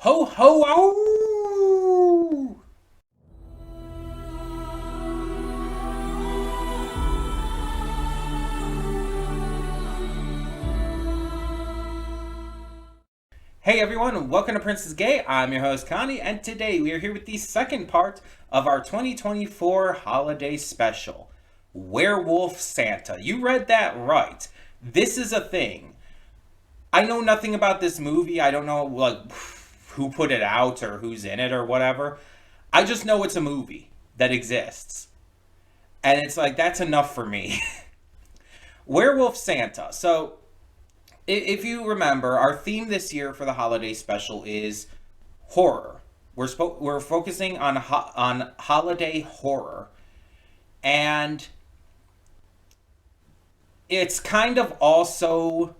Ho ho oh! Hey everyone, welcome to Princess Gay. I'm your host Connie, and today we are here with the second part of our 2024 holiday special, Werewolf Santa. You read that right. This is a thing. I know nothing about this movie. I don't know who put it out or who's in it or whatever. I just know it's a movie that exists. And it's like that's enough for me. Werewolf Santa. So, if you remember, our theme this year for the holiday special is horror. We're focusing on on holiday horror, and it's kind of also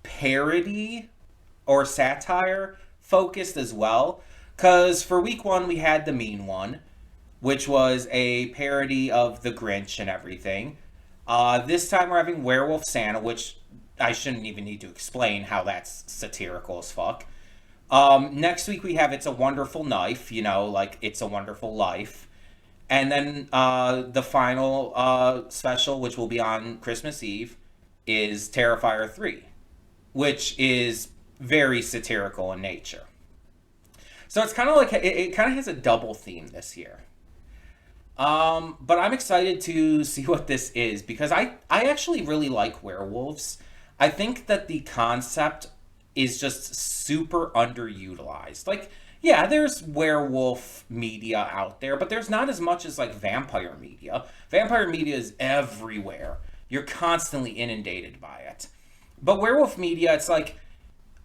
parody or satire focused as well. Because for week one we had the mean one, which was a parody of the Grinch and everything. This time we're having Werewolf Santa, which I shouldn't even need to explain how that's satirical as fuck. Next week we have It's a Wonderful Knife, like It's a Wonderful Life. And then the final special, which will be on Christmas Eve, is Terrifier 3, which is very satirical in nature. So it's kind of like, it kind of has a double theme this year. But I'm excited to see what this is because I actually really like werewolves. I think that the concept is just super underutilized. Like, yeah, there's werewolf media out there, but there's not as much as like vampire media. Vampire media is everywhere. You're constantly inundated by it. But werewolf media, it's like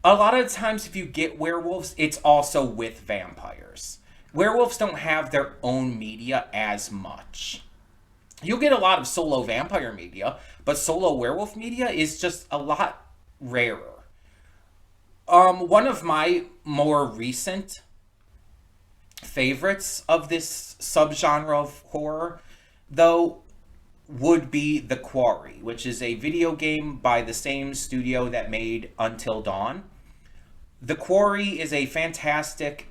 a lot of times if you get werewolves, it's also with vampires. Werewolves don't have their own media as much. You'll get a lot of solo vampire media, but solo werewolf media is just a lot rarer. One of my more recent favorites of this subgenre of horror, though, would be The Quarry, which is a video game by the same studio that made Until Dawn. The Quarry is a fantastic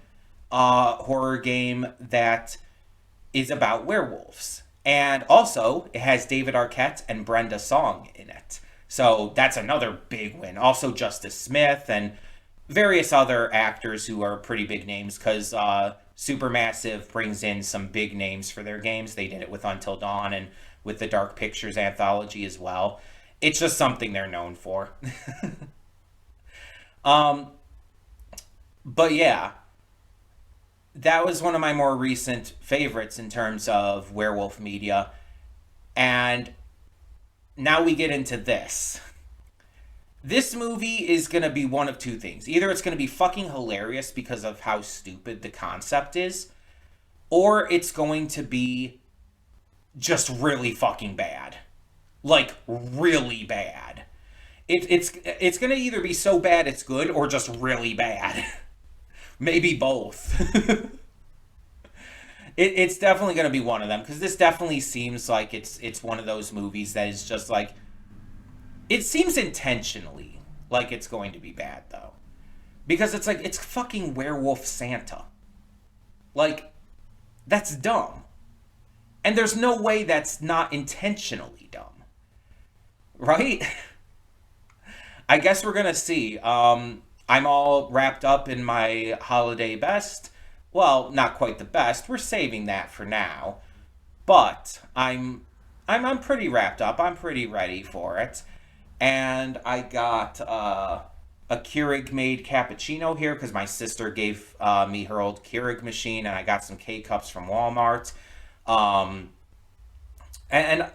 horror game that is about werewolves. And also, it has David Arquette and Brenda Song in it. So that's another big win. Also, Justice Smith and various other actors who are pretty big names because Supermassive brings in some big names for their games. They did it with Until Dawn and with the Dark Pictures anthology as well. It's just something they're known for. um, but yeah, that was one of my more recent favorites in terms of werewolf media. And now we get into this. This movie is going to be one of two things. Either it's going to be fucking hilarious because of how stupid the concept is, or it's going to be just really fucking bad. Like, really bad. It's going to either be so bad it's good, or just really bad. Maybe both. It's definitely going to be one of them, because this definitely seems like it's one of those movies that is just like, it seems intentionally like it's going to be bad, though. Because it's like, it's fucking Werewolf Santa. Like, that's dumb. And there's no way that's not intentionally dumb. Right? I guess we're gonna see. I'm all wrapped up in my holiday best. Well, not quite the best. We're saving that for now. But I'm pretty wrapped up. I'm pretty ready for it. And I got a Keurig made cappuccino here because my sister gave me her old Keurig machine, and I got some K cups from Walmart. Um, and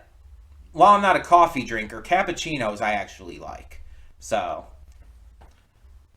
while I'm not a coffee drinker, cappuccinos I actually like. So,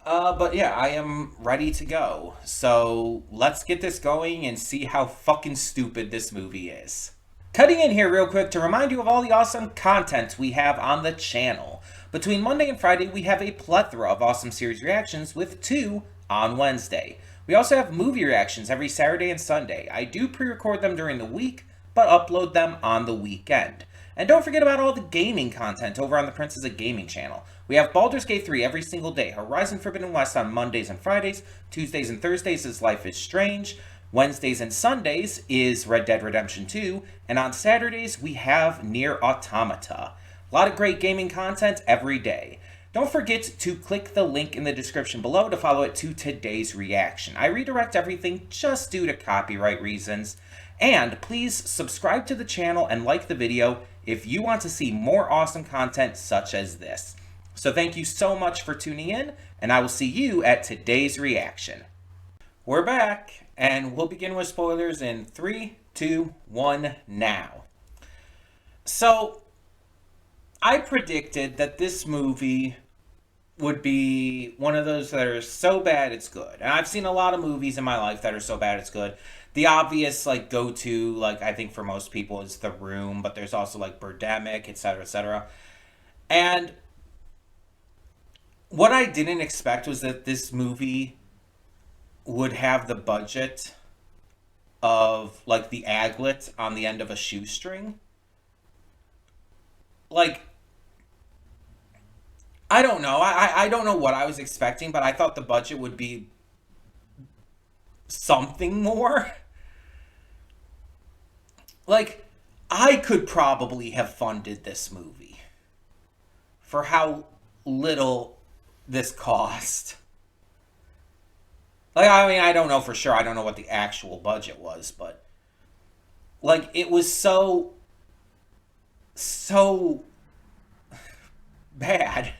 but yeah, I am ready to go. So let's get this going and see how fucking stupid this movie is. Cutting in here real quick to remind you of all the awesome content we have on the channel. Between Monday and Friday, we have a plethora of awesome series reactions with 2 on Wednesday. We also have movie reactions every Saturday and Sunday. I do pre-record them during the week, but upload them on the weekend. And don't forget about all the gaming content over on the Princess of Gaming channel. We have Baldur's Gate 3 every single day, Horizon Forbidden West on Mondays and Fridays, Tuesdays and Thursdays is Life is Strange, Wednesdays and Sundays is Red Dead Redemption 2, and on Saturdays we have Nier Automata. A lot of great gaming content every day. Don't forget to click the link in the description below to follow it to today's reaction. I redirect everything just due to copyright reasons. And please subscribe to the channel and like the video if you want to see more awesome content such as this. So thank you so much for tuning in, and I will see you at today's reaction. We're back, and we'll begin with spoilers in 3, 2, 1, now. So, I predicted that this movie would be one of those that are so bad it's good. And I've seen a lot of movies in my life that are so bad it's good. The obvious, like, go-to, like, I think for most people is The Room, but there's also, like, Birdemic, etc., etc. And what I didn't expect was that this movie would have the budget of, like, the aglet on the end of a shoestring. Like, I don't know. I don't know what I was expecting, but I thought the budget would be something more. Like, I could probably have funded this movie for how little this cost. Like, I mean, I don't know for sure. I don't know what the actual budget was, but, like, it was so bad.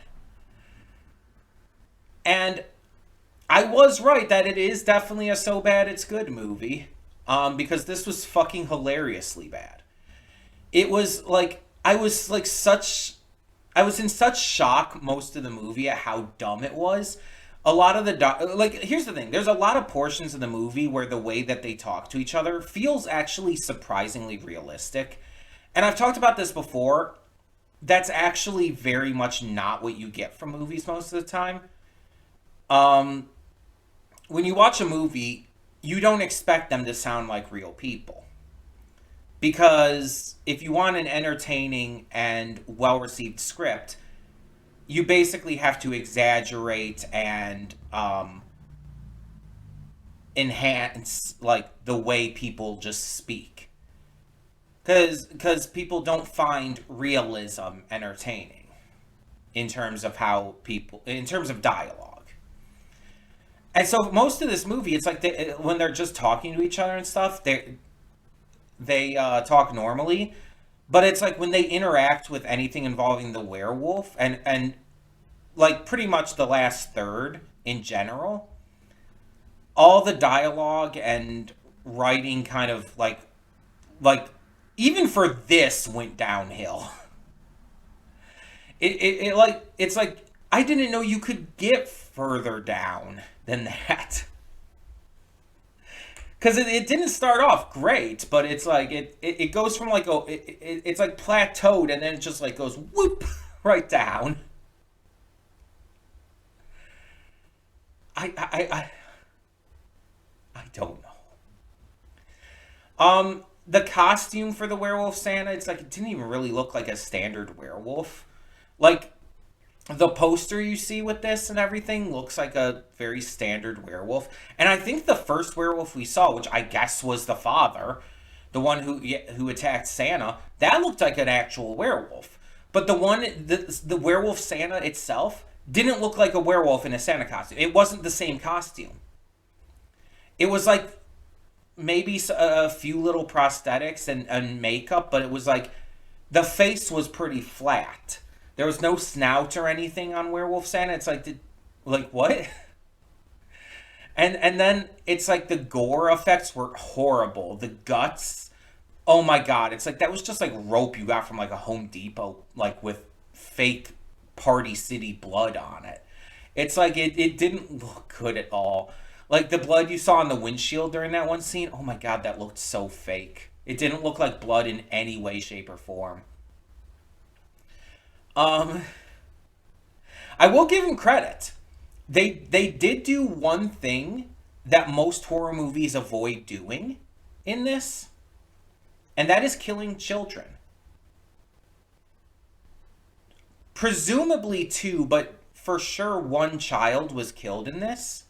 And I was right that it is definitely a so bad it's good movie. Because this was fucking hilariously bad. It was like, I was in such shock most of the movie at how dumb it was. A lot of the, like, here's the thing. There's a lot of portions of the movie where the way that they talk to each other feels actually surprisingly realistic. And I've talked about this before. That's actually very much not what you get from movies most of the time. When you watch a movie, you don't expect them to sound like real people. Because if you want an entertaining and well-received script, you basically have to exaggerate and enhance, like, the way people just speak. Because people don't find realism entertaining in terms of in terms of dialogue. And so most of this movie, it's like when they're just talking to each other and stuff, they talk normally. But it's like when they interact with anything involving the werewolf and like pretty much the last third in general, all the dialogue and writing kind of like even for this went downhill. It's like I didn't know you could get further down than that. Because it didn't start off great, but it's like it goes from like it's like plateaued and then it just like goes whoop right down. I don't know. The costume for the werewolf Santa, it's like it didn't even really look like a standard werewolf. Like, the poster you see with this and everything looks like a very standard werewolf. And I think the first werewolf we saw, which I guess was the father, the one who attacked Santa, that looked like an actual werewolf. But the werewolf Santa itself didn't look like a werewolf in a Santa costume. It wasn't the same costume. It was like maybe a few little prosthetics and makeup, but it was like the face was pretty flat. There was no snout or anything on Werewolf Santa. It's like, what? And then it's like the gore effects were horrible. The guts, oh my god. It's like that was just like rope you got from like a Home Depot, like with fake Party City blood on it. It's like it didn't look good at all. Like the blood you saw on the windshield during that one scene, oh my god, that looked so fake. It didn't look like blood in any way, shape, or form. I will give him credit. They did do one thing that most horror movies avoid doing in this, and that is killing children. presumably two, but for sure one child was killed in this.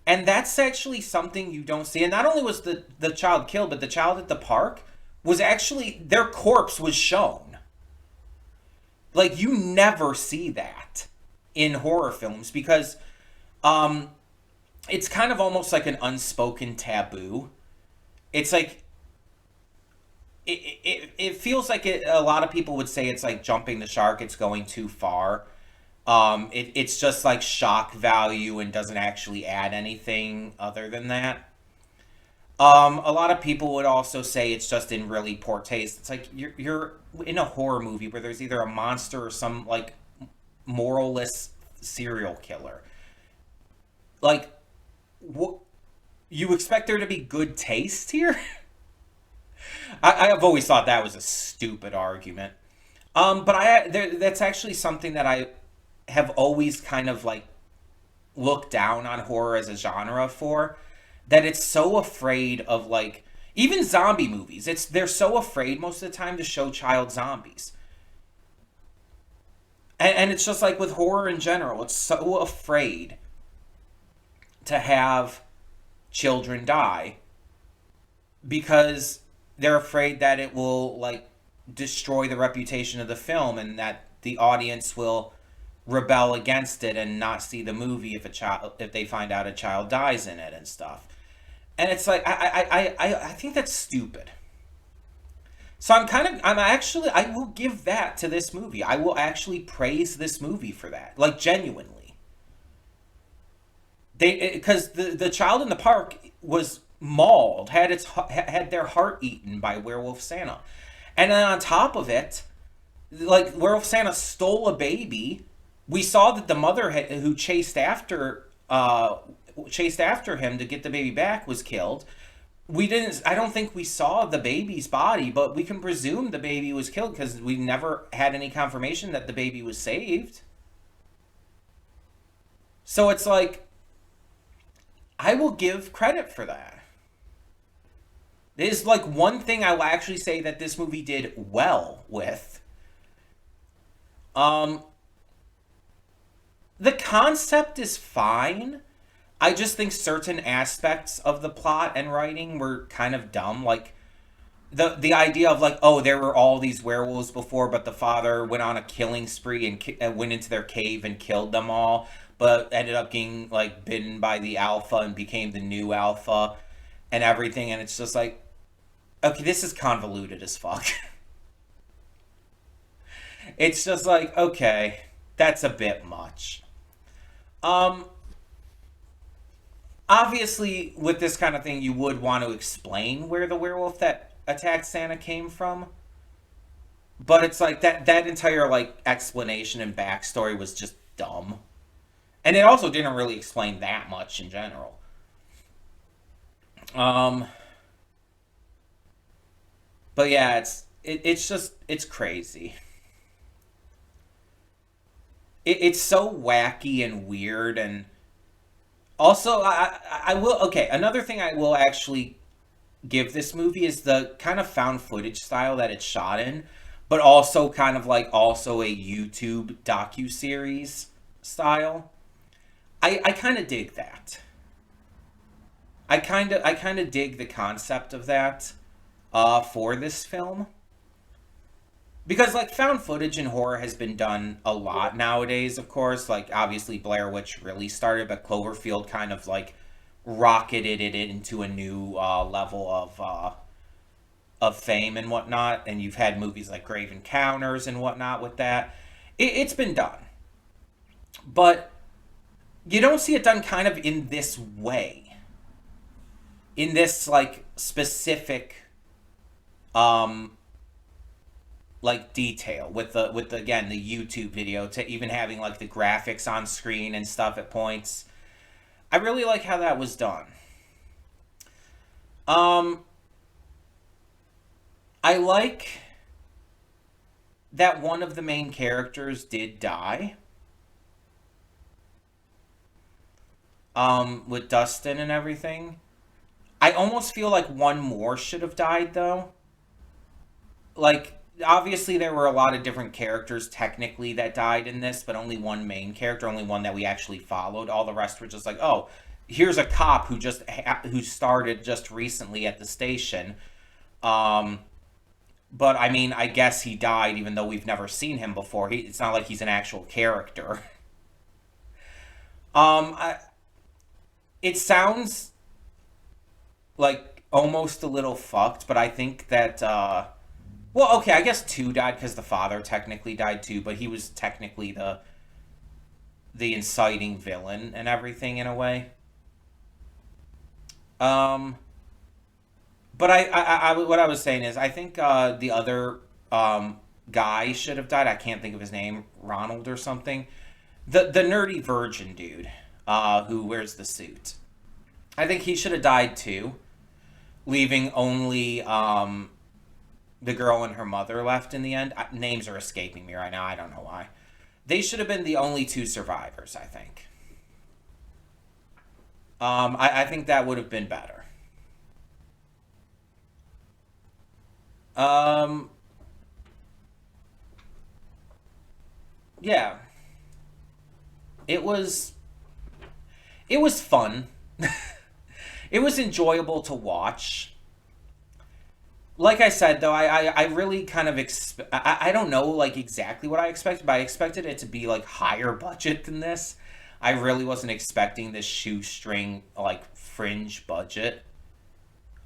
And that's actually something you don't see. And not only was the child killed, but the child at the park was actually, their corpse was shown. Like, you never see that in horror films because it's kind of almost like an unspoken taboo. It's like, it feels like a lot of people would say it's like jumping the shark, it's going too far. It's just like shock value and doesn't actually add anything other than that. A lot of people would also say it's just in really poor taste. It's like you're in a horror movie where there's either a monster or some like moralless serial killer. Like, what, you expect there to be good taste here? I have always thought that was a stupid argument. But that's actually something that I have always kind of like looked down on horror as a genre for, that it's so afraid of like even zombie movies. They're so afraid most of the time to show child zombies. And it's just like with horror in general, it's so afraid to have children die because they're afraid that it will like destroy the reputation of the film and that the audience will rebel against it and not see the movie if they find out a child dies in it and stuff. And it's like I think that's stupid. So I will give that to this movie. I will actually praise this movie for that, like genuinely. Because the child in the park was mauled, had their heart eaten by Werewolf Santa, and then on top of it, like Werewolf Santa stole a baby. We saw that the mother who chased after him to get the baby back was killed. I don't think we saw the baby's body, but we can presume the baby was killed because we never had any confirmation that the baby was saved. So it's like, I will give credit for that. It is like one thing I will actually say that this movie did well with. The concept is fine. I just think certain aspects of the plot and writing were kind of dumb. Like the idea of like, oh, there were all these werewolves before, but the father went on a killing spree and went into their cave and killed them all, but ended up getting like bitten by the alpha and became the new alpha and everything. And it's just like, okay, this is convoluted as fuck. It's just like, okay, that's a bit much. Um, Obviously, with this kind of thing, you would want to explain where the werewolf that attacked Santa came from. But it's like that entire like explanation and backstory was just dumb. And it also didn't really explain that much in general. Um, but yeah, it's crazy. It's so wacky and weird, and also I will, okay, another thing I will actually give this movie is the kind of found footage style that it's shot in, but also kind of like also a YouTube docu-series style. I kind of dig that. I kind of dig the concept of that for this film. Because, like, found footage in horror has been done a lot nowadays, of course. Like, obviously, Blair Witch really started, but Cloverfield kind of, like, rocketed it into a new level of fame and whatnot. And you've had movies like Grave Encounters and whatnot with that. It's been done. But you don't see it done kind of in this way. In this, like, specific like detail with the again the YouTube video to even having like the graphics on screen and stuff at points. I really like how that was done. Um I like that one of the main characters did die. With Dustin and everything. I almost feel like one more should have died though. Like obviously there were a lot of different characters technically that died in this, but only one main character, only one that we actually followed. All the rest were just like, oh, here's a cop who started just recently at the station. Um, but I mean, I guess he died even though we've never seen him before. It's not like he's an actual character. I, it sounds like almost a little fucked, but I think that well, okay, I guess two died because the father technically died too, but he was technically the inciting villain and everything in a way. Um, but what I was saying is, I think the other guy should have died. I can't think of his name, Ronald or something. The nerdy virgin dude, who wears the suit. I think he should have died too, leaving only the girl and her mother left in the end. Names are escaping me right now. I don't know why. They should have been the only two survivors, I think. I think that would have been better. Um, yeah, it was it was fun. It was enjoyable to watch. Like I said, though, I really kind of I don't know like exactly what I expected, but I expected it to be like higher budget than this. I really wasn't expecting this shoestring like fringe budget.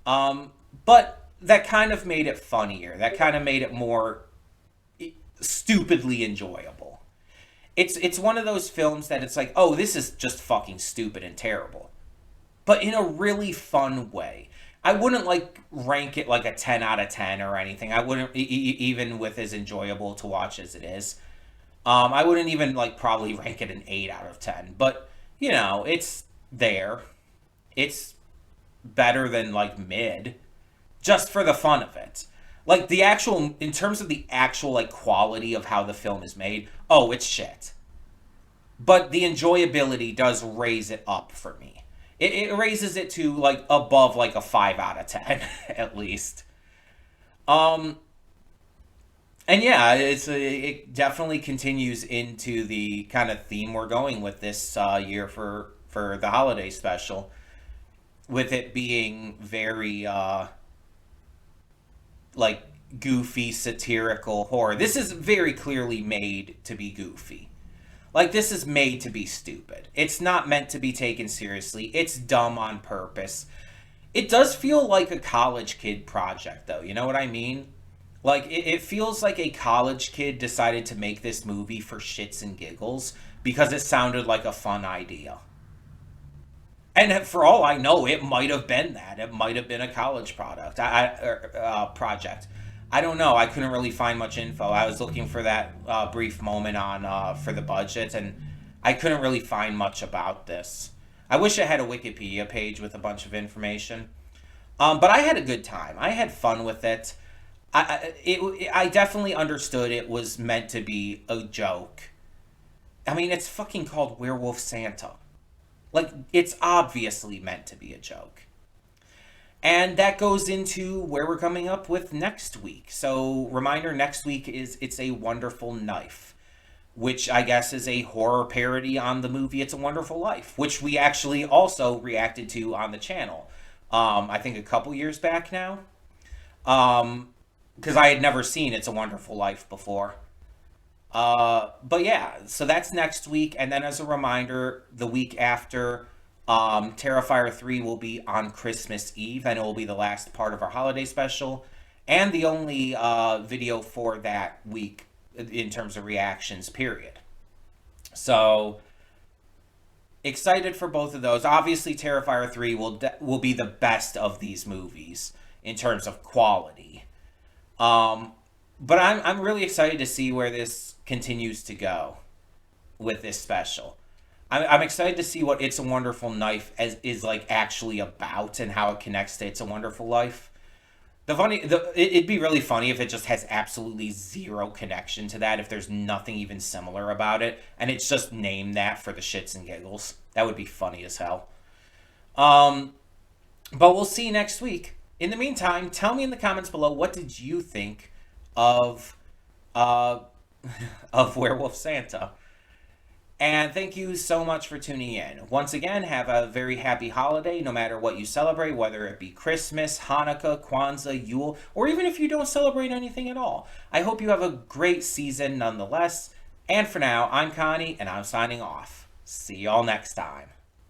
Um, but that kind of made it funnier. That kind of made it more stupidly enjoyable. It's one of those films that it's like, oh, this is just fucking stupid and terrible, but in a really fun way. I wouldn't like rank it like a 10 out of 10 or anything. I wouldn't even with as enjoyable to watch as it is. I wouldn't even like probably rank it an 8 out of 10, but it's there. It's better than like mid just for the fun of it. Like the actual in terms of the actual like quality of how the film is made, oh, it's shit. But the enjoyability does raise it up for me. It raises it to like above like a 5 out of 10 at least. Um and yeah, it definitely continues into the kind of theme we're going with this year for the holiday special, with it being very like goofy satirical horror. This is very clearly made to be goofy. Like this is made to be stupid. It's not meant to be taken seriously. It's dumb on purpose. It does feel like a college kid project though. You know what I mean? Like it feels like a college kid decided to make this movie for shits and giggles because it sounded like a fun idea. And for all I know, it might have been that. It might have been a college product. Project. I don't know. I couldn't really find much info. I was looking for that brief moment on for the budget, and I couldn't really find much about this. I wish I had a Wikipedia page with a bunch of information. But I had a good time. I had fun with it. I definitely understood it was meant to be a joke. I mean, it's fucking called Werewolf Santa. Like, it's obviously meant to be a joke. And that goes into where we're coming up with next week. So, reminder, next week is It's a Wonderful Knife, which I guess is a horror parody on the movie It's a Wonderful Life, which we actually also reacted to on the channel. I think a couple years back now. Because I had never seen It's a Wonderful Life before. But yeah, so that's next week. And then as a reminder, the week after, Terrifier 3 will be on Christmas Eve, and it will be the last part of our holiday special, and the only video for that week in terms of reactions, period. So, excited for both of those. Obviously, Terrifier 3 will be the best of these movies in terms of quality. But I'm really excited to see where this continues to go with this special. I'm excited to see what It's a Wonderful Knife is like actually about and how it connects to It's a Wonderful Life. It'd be really funny if it just has absolutely zero connection to that, if there's nothing even similar about it, and it's just named that for the shits and giggles. That would be funny as hell. Um, but we'll see next week. In the meantime, tell me in the comments below, what did you think of uh, of Werewolf Santa. And thank you so much for tuning in. Once again, have a very happy holiday, no matter what you celebrate, whether it be Christmas, Hanukkah, Kwanzaa, Yule, or even if you don't celebrate anything at all. I hope you have a great season nonetheless. And for now, I'm Connie, and I'm signing off. See y'all next time.